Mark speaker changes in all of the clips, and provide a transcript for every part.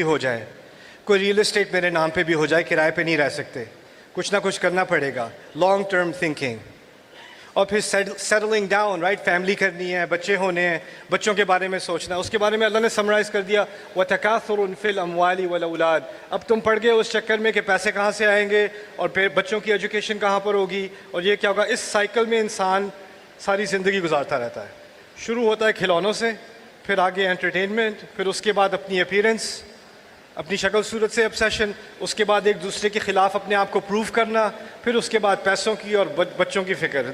Speaker 1: ہو جائے, کوئی real estate میرے نام پہ بھی ہو جائے, کرائے پہ نہیں رہ سکتے, کچھ نہ کچھ کرنا پڑے گا, لانگ ٹرم تھنکنگ. اور پھر سیٹلنگ ڈاؤن, رائٹ, فیملی کرنی ہے, بچے ہونے ہیں, بچوں کے بارے میں سوچنا. اس کے بارے میں اللہ نے سمرائز کر دیا وَتَكَاثُرٌ فِي الْأَمْوَالِ وَالْأَوْلَادِ. اب تم پڑ گئے اس چکر میں کہ پیسے کہاں سے آئیں گے اور پھر بچوں کی ایجوکیشن کہاں پر ہوگی اور یہ کیا ہوگا. اس سائیکل میں انسان ساری زندگی گزارتا رہتا ہے. شروع ہوتا ہے کھلونوں سے, پھر آگے انٹرٹینمنٹ, پھر اس کے بعد اپنی اپیرنس, اپنی شکل صورت سے obsession, اس کے بعد ایک دوسرے کے خلاف اپنے آپ کو پروف کرنا, پھر اس کے بعد پیسوں کی اور بچوں کی فکر.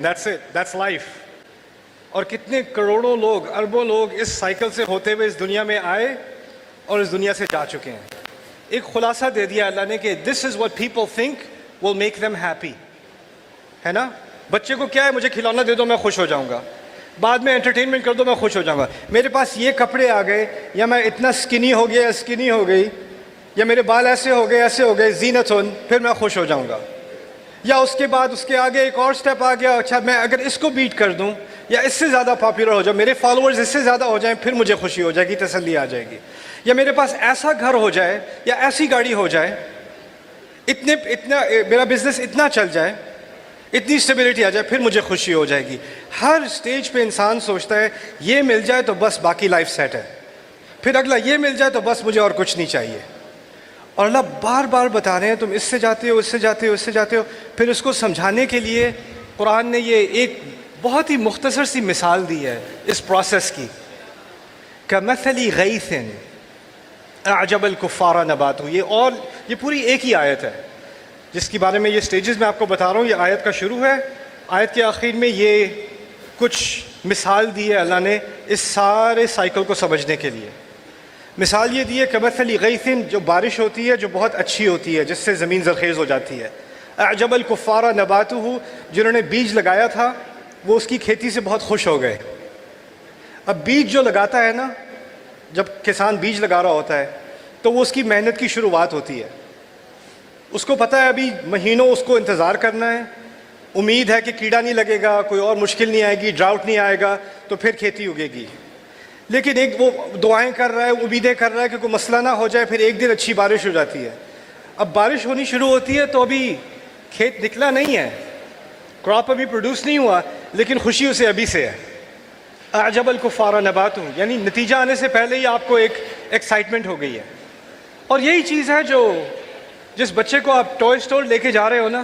Speaker 1: that's life. اور کتنے کروڑوں لوگ, اربوں لوگ اس سائیکل سے ہوتے ہوئے اس دنیا میں آئے اور اس دنیا سے جا چکے ہیں. ایک خلاصہ دے دیا اللہ نے کہ this is what people think will make them happy, ہے نا. بچے کو کیا ہے, مجھے کھلونا دے دو میں خوش ہو جاؤں گا, بعد میں انٹرٹینمنٹ کر دو میں خوش ہو جاؤں گا, میرے پاس یہ کپڑے آ گئے, یا میں اتنا سکنی ہو گیا, سکنی ہو گئی, یا میرے بال ایسے ہو گئے, ایسے ہو گئے, زینتن, پھر میں خوش ہو جاؤں گا. یا اس کے بعد اس کے آگے ایک اور سٹیپ آ گیا, اچھا میں اگر اس کو بیٹ کر دوں یا اس سے زیادہ پاپولر ہو جاؤں, میرے فالوورز اس سے زیادہ ہو جائیں, پھر مجھے خوشی ہو جائے گی, تسلی آ جائے گی. یا میرے پاس ایسا گھر ہو جائے یا ایسی گاڑی ہو جائے, اتنا میرا بزنس اتنا چل جائے, اتنی اسٹیبلٹی آ جائے, پھر مجھے خوشی ہو جائے گی. ہر سٹیج پہ انسان سوچتا ہے یہ مل جائے تو بس باقی لائف سیٹ ہے, پھر اگلا یہ مل جائے تو بس مجھے اور کچھ نہیں چاہیے. اور اللہ بار بار بتا رہے ہیں تم اس سے جاتے ہو, اس سے جاتے ہو, اس سے جاتے ہو. پھر اس کو سمجھانے کے لیے قرآن نے یہ ایک بہت ہی مختصر سی مثال دی ہے اس پروسیس کی. کَمَثَلِ غَيْثٍ أَعْجَبَ الْكُفَّارَ نَبَاتُهُ. یہ پوری ایک ہی آیت ہے جس کے بارے میں یہ سٹیجز میں آپ کو بتا رہا ہوں. یہ آیت کا شروع ہے, آیت کے آخر میں یہ کچھ مثال دی ہے اللہ نے اس سارے سائیکل کو سمجھنے کے لیے. مثال یہ دی ہے کَمَثَلِ غَيْثٍ, جو بارش ہوتی ہے جو بہت اچھی ہوتی ہے, جس سے زمین زرخیز ہو جاتی ہے. أَعْجَبَ الْكُفَّارَ نَبَاتُهُ, جنہوں نے بیج لگایا تھا وہ اس کی کھیتی سے بہت خوش ہو گئے. اب بیج جو لگاتا ہے نا, جب کسان بیج لگا رہا ہوتا ہے تو وہ اس کی محنت کی شروعات ہوتی ہے. اس کو پتہ ہے ابھی مہینوں اس کو انتظار کرنا ہے, امید ہے کہ کیڑا نہیں لگے گا, کوئی اور مشکل نہیں آئے گی, ڈراؤٹ نہیں آئے گا, تو پھر کھیتی اگے گی. لیکن ایک وہ دعائیں کر رہا ہے, امیدیں کر رہا ہے کہ کوئی مسئلہ نہ ہو جائے, پھر ایک دن اچھی بارش ہو جاتی ہے. اب بارش ہونی شروع ہوتی ہے تو ابھی کھیت نکلا نہیں ہے, کراپ ابھی پروڈیوس نہیں ہوا, لیکن خوشی اسے ابھی سے ہے. اعجب الکفار نباتہ, یعنی نتیجہ آنے سے پہلے ہی آپ کو ایک ایکسائٹمنٹ ہو گئی ہے. اور یہی چیز ہے جو جس بچے کو آپ ٹوائے اسٹور لے کے جا رہے ہو نا,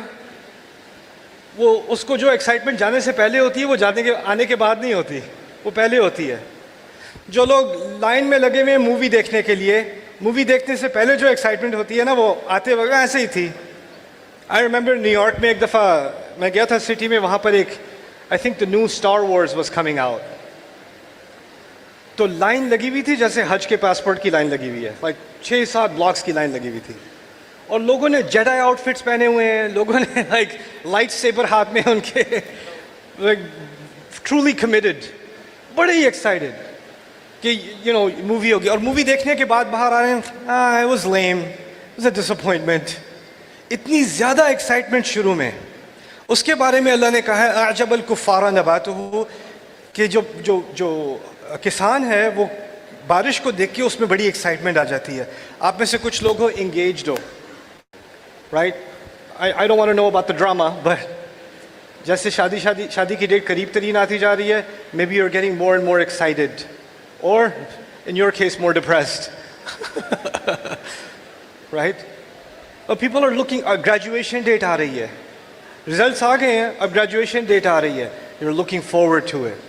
Speaker 1: وہ اس کو جو ایکسائٹمنٹ جانے سے پہلے ہوتی ہے وہ آنے کے بعد نہیں ہوتی, وہ پہلے ہوتی ہے. جو لوگ لائن میں لگے ہوئے ہیں مووی دیکھنے کے لیے, مووی دیکھنے سے پہلے جو ایکسائٹمنٹ ہوتی ہے نا, وہ آتے وقت ایسے ہی تھی. آئی ریمبر نیو یارک میں ایک دفعہ میں گیا تھا سٹی میں, وہاں پر ایک I think the new star wars was coming out, تو لائن لگی ہوئی تھی جیسے حج کے پاسپورٹ کی لائن لگی ہوئی ہے, لائک 6-7 بلاکس کی لائن لگی ہوئی تھی. اور لوگوں نے جیڈائی آؤٹ فٹس پہنے ہوئے ہیں, لوگوں نے لائک لائٹ سیبر ہاتھ میں ان کے, لائک ٹرولی کمیٹڈ, بڑے ہی ایکسائٹیڈ کہ یو نو مووی ہوگی. اور مووی دیکھنے کے بعد باہر آ رہے ہیں, it was lame, it was a disappointment. اتنی زیادہ ایکسائٹمنٹ شروع میں. اس کے بارے میں اللہ نے کہا ہے اعجب الکفار نباتہ, کہ جو کسان ہے وہ بارش کو دیکھ کے اس میں بڑی ایکسائٹمنٹ آ جاتی ہے. آپ میں سے کچھ لوگ ہو انگیجڈ ہو, right, I don't want to know about the drama, but جیسے شادی کی ڈیٹ قریب ترین آتی جا رہی ہے, maybe you're getting more and more excited, or in your case more depressed. Right? People are looking, graduation date آ رہی ہے, results آ گئے ہیں, اب graduation date آ رہی ہے, you're looking forward to it.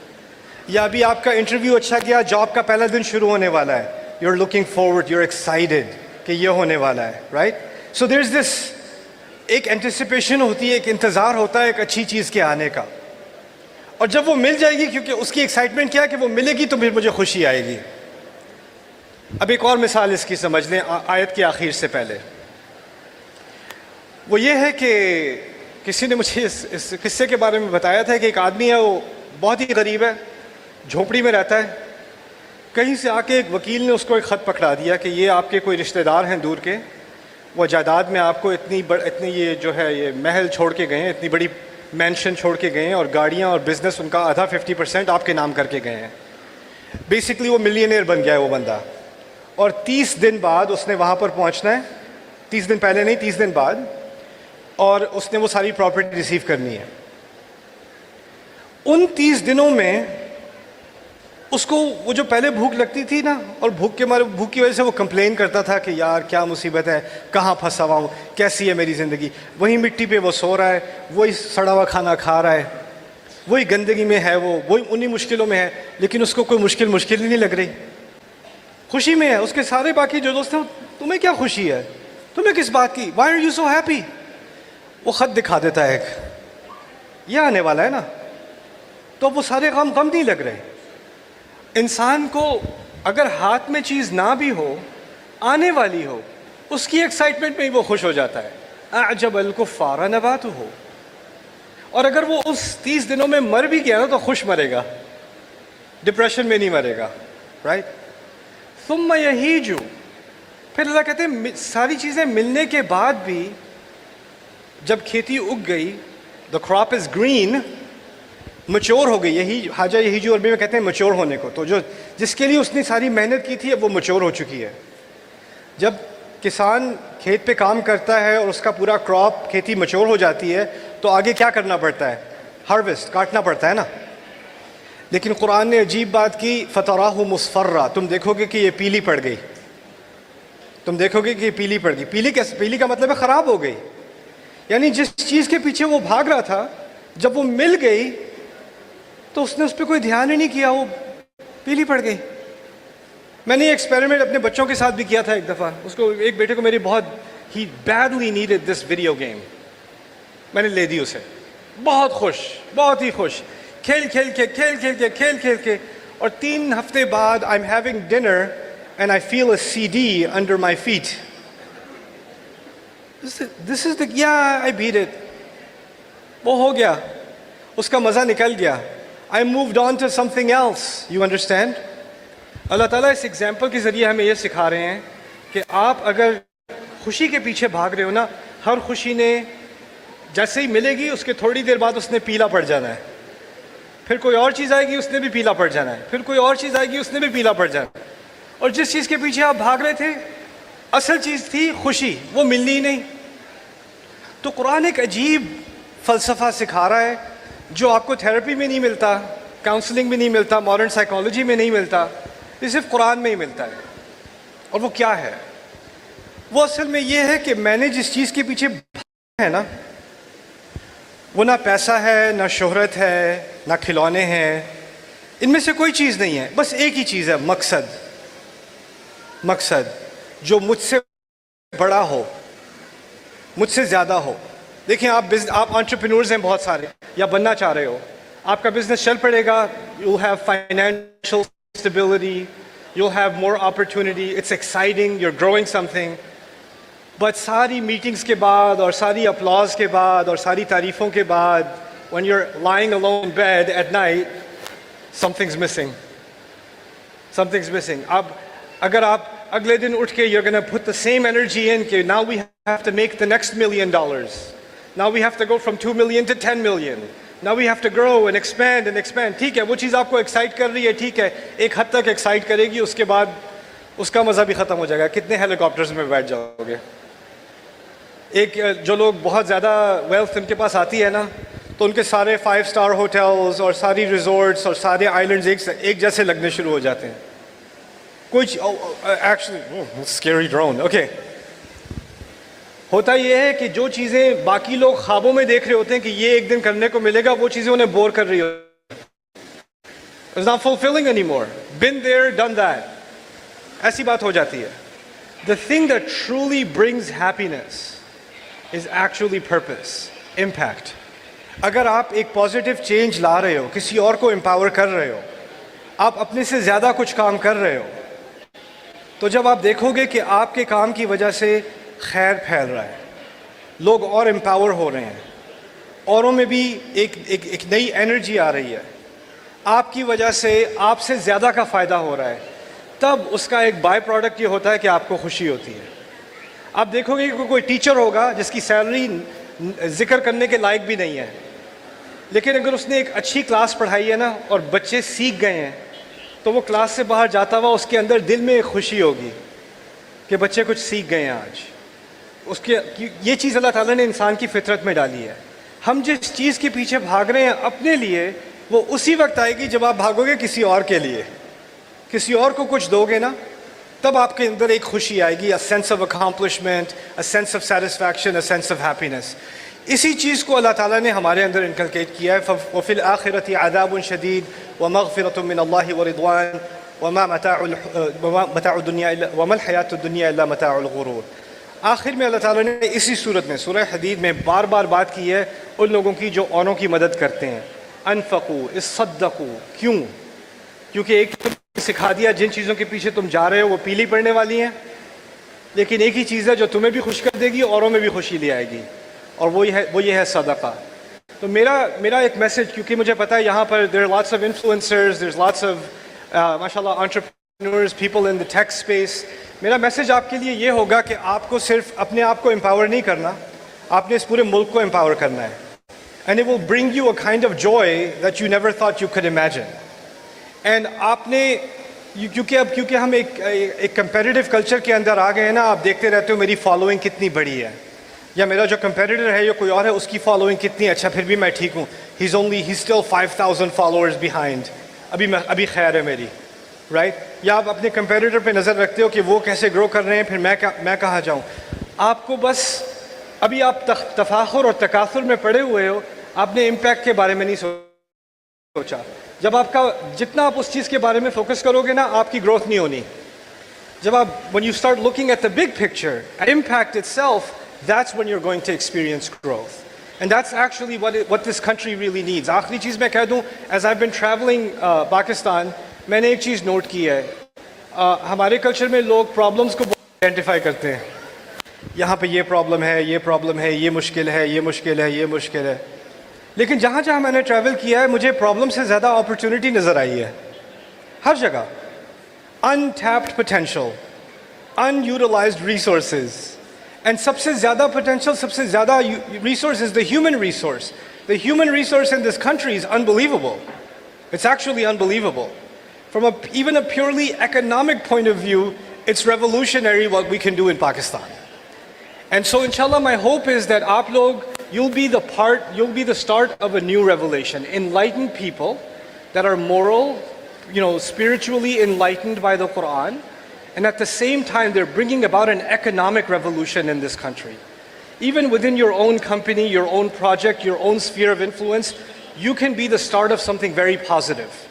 Speaker 1: یا ابھی آپ کا انٹرویو اچھا گیا, جاب کا پہلا دن شروع ہونے والا ہے, you're looking forward, you're excited کہ یہ ہونے والا ہے, right? So there's this, ایک انٹیسپیشن ہوتی ہے, ایک انتظار ہوتا ہے ایک اچھی چیز کے آنے کا. اور جب وہ مل جائے گی, کیونکہ اس کی ایکسائٹمنٹ کیا ہے کہ وہ ملے گی تو پھر مجھے خوشی آئے گی. اب ایک اور مثال اس کی سمجھ لیں آیت کے آخر سے پہلے. وہ یہ ہے کہ کسی نے مجھے اس قصے کے بارے میں بتایا تھا کہ ایک آدمی ہے, وہ بہت ہی غریب ہے, جھوپڑی میں رہتا ہے. کہیں سے آ کے ایک وکیل نے اس کو ایک خط پکڑا دیا کہ یہ آپ کے کوئی رشتہ دار ہیں دور کے, وہ جائیداد میں آپ کو اتنی یہ جو ہے یہ محل چھوڑ کے گئے ہیں, اتنی بڑی مینشن چھوڑ کے گئے ہیں, اور گاڑیاں اور بزنس ان کا آدھا 50% آپ کے نام کر کے گئے ہیں. بیسکلی وہ ملینئر بن گیا ہے وہ بندہ. اور 30 دن بعد اس نے وہاں پر پہنچنا ہے, 30 دن پہلے نہیں 30 دن بعد, اور اس نے وہ ساری پراپرٹی ریسیو کرنی ہے. ان 30 دنوں میں اس کو وہ جو پہلے بھوک لگتی تھی نا, اور بھوک کی وجہ سے وہ کمپلین کرتا تھا کہ یار کیا مصیبت ہے, کہاں پھنسا ہوا ہوں, کیسی ہے میری زندگی, وہی مٹی پہ وہ سو رہا ہے, وہی سڑا ہوا کھانا کھا رہا ہے, وہی گندگی میں ہے, وہی انہی مشکلوں میں ہے, لیکن اس کو کوئی مشکل ہی نہیں لگ رہی, خوشی میں ہے. اس کے سارے باقی جو دوست ہیں, تمہیں کیا خوشی ہے, تمہیں کس بات کی, why are you so happy. وہ خط دکھا دیتا ہے ایک, یہ آنے والا ہے نا, تو وہ سارے غم نہیں لگ رہے. انسان کو اگر ہاتھ میں چیز نہ بھی ہو, آنے والی ہو, اس کی ایکسائٹمنٹ میں ہی وہ خوش ہو جاتا ہے. اعجب الکفار نباتہ. اور اگر وہ اس 30 دنوں میں مر بھی گیا نا تو خوش مرے گا, ڈپریشن میں نہیں مرے گا, رائٹ. ثم یہیج. پھر اللہ کہتے ہیں ساری چیزیں ملنے کے بعد بھی جب کھیتی اگ گئی, the crop is green, mature ہو گئی. یہی حاجہ یہیجو عربی میں کہتے ہیں مچور ہونے کو. تو جو جس کے لیے اس نے ساری محنت کی تھی اب وہ مچور ہو چکی ہے. جب کسان کھیت پہ کام کرتا ہے اور اس کا پورا کراپ کھیتی مچور ہو جاتی ہے تو آگے کیا کرنا پڑتا ہے, ہارویسٹ, کاٹنا پڑتا ہے نا. لیکن قرآن نے عجیب بات کی, فتراہ مصفرہ, تم دیکھو گے کہ یہ پیلی پڑ گئی, تم دیکھو گے کہ یہ پیلی پڑ گئی. پیلی کا مطلب ہے خراب ہو گئی. یعنی جس چیز کے پیچھے وہ بھاگ رہا تھا جب وہ مل گئی تو اس نے اس پہ کوئی دھیان ہی نہیں کیا, وہ پیلی پڑ گئی. میں نے یہ ایکسپیریمنٹ اپنے بچوں کے ساتھ بھی کیا تھا ایک دفعہ. اس کو ایک بیٹے کو میری ہی badly needed this video game, میں نے لے دی اسے, بہت خوش, بہت ہی خوش, کھیل کے, اور 3 ہفتے بعد I am having dinner and I feel a CD under my feet. This is the, yeah, I beat it. وہ ہو گیا, اس کا مزہ نکل گیا. I moved on to something else. You understand? اللہ تعالیٰ اس ایگزامپل کے ذریعے ہمیں یہ سکھا رہے ہیں کہ آپ اگر خوشی کے پیچھے بھاگ رہے ہو نا, ہر خوشی نے جیسے ہی ملے گی اس کے تھوڑی دیر بعد اس نے پیلا پڑ جانا ہے. پھر کوئی اور چیز آئے گی اس نے بھی پیلا پڑ جانا ہے. پھر کوئی اور چیز آئے گی اس نے بھی پیلا پڑ جانا ہے. اور جس چیز کے پیچھے آپ بھاگ رہے تھے اصل چیز تھی خوشی, وہ ملنی ہی نہیں. تو قرآن ایک عجیب فلسفہ سکھا رہا ہے جو آپ کو تھیراپی میں نہیں ملتا, کاؤنسلنگ میں نہیں ملتا, ماڈرن سائیکالوجی میں نہیں ملتا, یہ صرف قرآن میں ہی ملتا ہے. اور وہ کیا ہے؟ وہ اصل میں یہ ہے کہ میں نے جس چیز کے پیچھے ہے نا, وہ نہ پیسہ ہے, نہ شہرت ہے, نہ کھلونے ہیں, ان میں سے کوئی چیز نہیں ہے. بس ایک ہی چیز ہے, مقصد جو مجھ سے بڑا ہو, مجھ سے زیادہ ہو. دیکھیں آپ انٹرپرینورز ہیں بہت سارے, یا بننا چاہ رہے ہو, آپ کا بزنس چل پڑے گا, you have financial stability, you have more opportunity, it's exciting, you are growing something. But ساری میٹنگز کے بعد اور ساری اپلاز کے بعد اور ساری تعریفوں کے بعد, when you're lying alone in bed at night, something's missing. اب اگر آپ اگلے دن اٹھ کے you're gonna put the same energy in کہ now we have to make the next $1 million. Now we have to go from 2 million to 10 million. Now we have to grow and expand. ٹھیک ہے, وہ چیز آپ کو excite کر رہی ہے, ٹھیک ہے, ایک حد تک ایکسائٹ کرے گی, اس کے بعد اس کا مزہ بھی ختم ہو جائے گا. کتنے ہیلی کاپٹرز میں بیٹھ جاؤ گے. ایک جو لوگ بہت زیادہ ویلتھ ان کے پاس آتی ہے نا, تو ان کے سارے 5 اسٹار ہوٹلز اور ساری ریزورٹس اور سارے آئلینڈز ایک جیسے لگنے شروع ہو جاتے ہیں. کچھ ایکچولی اسکیری ڈرون, اوکے. ہوتا یہ ہے کہ جو چیزیں باقی لوگ خوابوں میں دیکھ رہے ہوتے ہیں کہ یہ ایک دن کرنے کو ملے گا, وہ چیزیں انہیں بور کر رہی ہوتی ہیں. It's not fulfilling anymore. Been there, done that. ایسی بات ہو جاتی ہے. The thing that truly brings happiness is actually purpose, impact. اگر آپ ایک پازیٹیو چینج لا رہے ہو, کسی اور کو امپاور کر رہے ہو, آپ اپنے سے زیادہ کچھ کام کر رہے ہو, تو جب آپ دیکھو گے کہ آپ کے کام کی وجہ سے خیر پھیل رہا ہے, لوگ اور امپاور ہو رہے ہیں, اوروں میں بھی ایک نئی انرجی آ رہی ہے, آپ کی وجہ سے آپ سے زیادہ کا فائدہ ہو رہا ہے, تب اس کا ایک بائی پروڈکٹ یہ ہوتا ہے کہ آپ کو خوشی ہوتی ہے. آپ دیکھو گے کہ کوئی ٹیچر ہوگا جس کی سیلری ذکر کرنے کے لائق بھی نہیں ہے, لیکن اگر اس نے ایک اچھی کلاس پڑھائی ہے نا اور بچے سیکھ گئے ہیں, تو وہ کلاس سے باہر جاتا ہوا اس کے اندر دل میں ایک خوشی ہوگی کہ بچے کچھ سیکھ گئے ہیں آج. اس کے یہ چیز اللہ تعالیٰ نے انسان کی فطرت میں ڈالی ہے. ہم جس چیز کے پیچھے بھاگ رہے ہیں اپنے لیے، وہ اسی وقت آئے گی جب آپ بھاگو گے کسی اور کے لیے. کسی اور کو کچھ دو گے نا، تب آپ کے اندر ایک خوشی آئے گی، a sense of accomplishment, a sense of satisfaction, a sense of happiness. اسی چیز کو اللہ تعالیٰ نے ہمارے اندر انکلکیٹ کیا ہے. وَفِي الْآخِرَةِ عَذَابٌ شَدِيدٌ وَمَغْفِرَةٌ مِّنَ اللَّهِ وَرِضْوَانٌ وَمَا الْحَيَاةُ الدُّنْيَا إِلَّا مَتَاعُ الْغُرُورِ. آخر میں اللہ تعالیٰ نے اسی صورت میں سورہ حدید میں بار بار بات کی ہے ان لوگوں کی جو اوروں کی مدد کرتے ہیں. انفقوا، اصدقوا. کیوں؟ کیونکہ ایک سکھا دیا جن چیزوں کے پیچھے تم جا رہے ہو وہ پیلی پڑنے والی ہیں، لیکن ایک ہی چیز ہے جو تمہیں بھی خوش کر دے گی، اوروں میں بھی خوشی لے آئے گی، اور وہ یہ ہے صدقہ. تو میرا ایک میسج، کیونکہ مجھے پتا ہے یہاں پر there are lots of influencers, there's lots of ماشاءاللہ entrepreneurs, people in the tech space. میرا میسج آپ کے لیے یہ ہوگا کہ آپ کو صرف اپنے آپ کو امپاور نہیں کرنا، آپ نے اس پورے ملک کو امپاور کرنا ہے. And it will bring you a kind of joy that you never thought you could imagine. And آپ نے کیونکہ ہم ایک کمپیٹیٹیو کلچر کے اندر آ گئے ہیں نا. آپ دیکھتے رہتے ہو میری فالوئنگ کتنی بڑی ہے، یا میرا جو کمپیٹیٹر ہے یا کوئی اور ہے اس کی فالوئنگ کتنی. اچھا پھر بھی میں ٹھیک ہوں، ہی اسٹل 5000 فالوورز بیہائنڈ، ابھی خیر ہے میری، رائٹ. یا آپ اپنے کمپیٹیٹر پہ نظر رکھتے ہو کہ وہ کیسے گرو کر رہے ہیں، پھر میں کہاں جاؤں. آپ کو بس ابھی آپ تفاخر اور تکاثر میں پڑے ہوئے ہو، آپ نے امپیکٹ کے بارے میں نہیں سوچا. جب جتنا آپ اس چیز کے بارے میں فوکس کرو گے نا، آپ کی گروتھ نہیں ہونی. جب آپ when you start looking at the big picture, at impact itself, that's when you're going to experience growth. And that's actually what this country really needs. آخری چیز میں کہہ دوں, as I've been traveling Pakistan, میں نے ایک چیز نوٹ کی ہے. ہمارے کلچر میں لوگ پرابلمس کو آئیڈینٹیفائی کرتے ہیں. یہاں پہ یہ پرابلم ہے، یہ پرابلم ہے، یہ مشکل ہے، یہ مشکل ہے، یہ مشکل ہے. لیکن جہاں جہاں میں نے ٹریول کیا ہے مجھے پرابلم سے زیادہ اپرچونٹی نظر آئی ہے. ہر جگہ untapped potential, unutilized resources. And سب سے زیادہ potential, سب سے زیادہ resource is the human resource. The human resource in this country is unbelievable. It's actually unbelievable. From even a purely economic point of view, it's revolutionary what we can do in Pakistan. And so inshallah my hope is that aap log, you'll be the start of a new revelation. Enlightened people that are moral, spiritually enlightened by the Quran, and at the same time they're bringing about an economic revolution in this country. Even within your own company, your own project, your own sphere of influence, you can be the start of something very positive.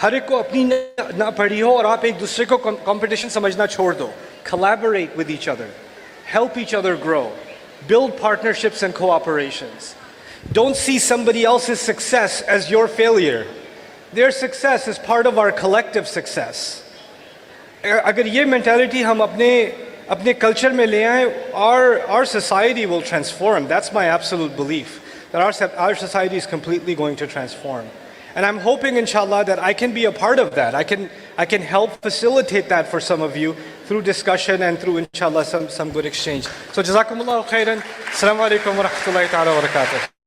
Speaker 1: ہر ایک کو اپنی نہ پڑھی ہو اور آپ ایک دوسرے کو competition سمجھنا چھوڑ دو. Collaborate with each other. Help each other grow. Build partnerships and cooperations. Don't see somebody else's success as your failure. Their success is part of our collective success. اگر یہ mentality ہم اپنے کلچر میں لے آئیں, our society will transform. That's my absolute belief, that our society is completely going to transform. And I'm hoping, inshallah, that I can be a part of that. I can help facilitate that for some of you through discussion and through, inshallah, some good exchange. So, jazakumullahu khairan. Assalamu alaikum wa rahmatullahi ta'ala wa barakatuh.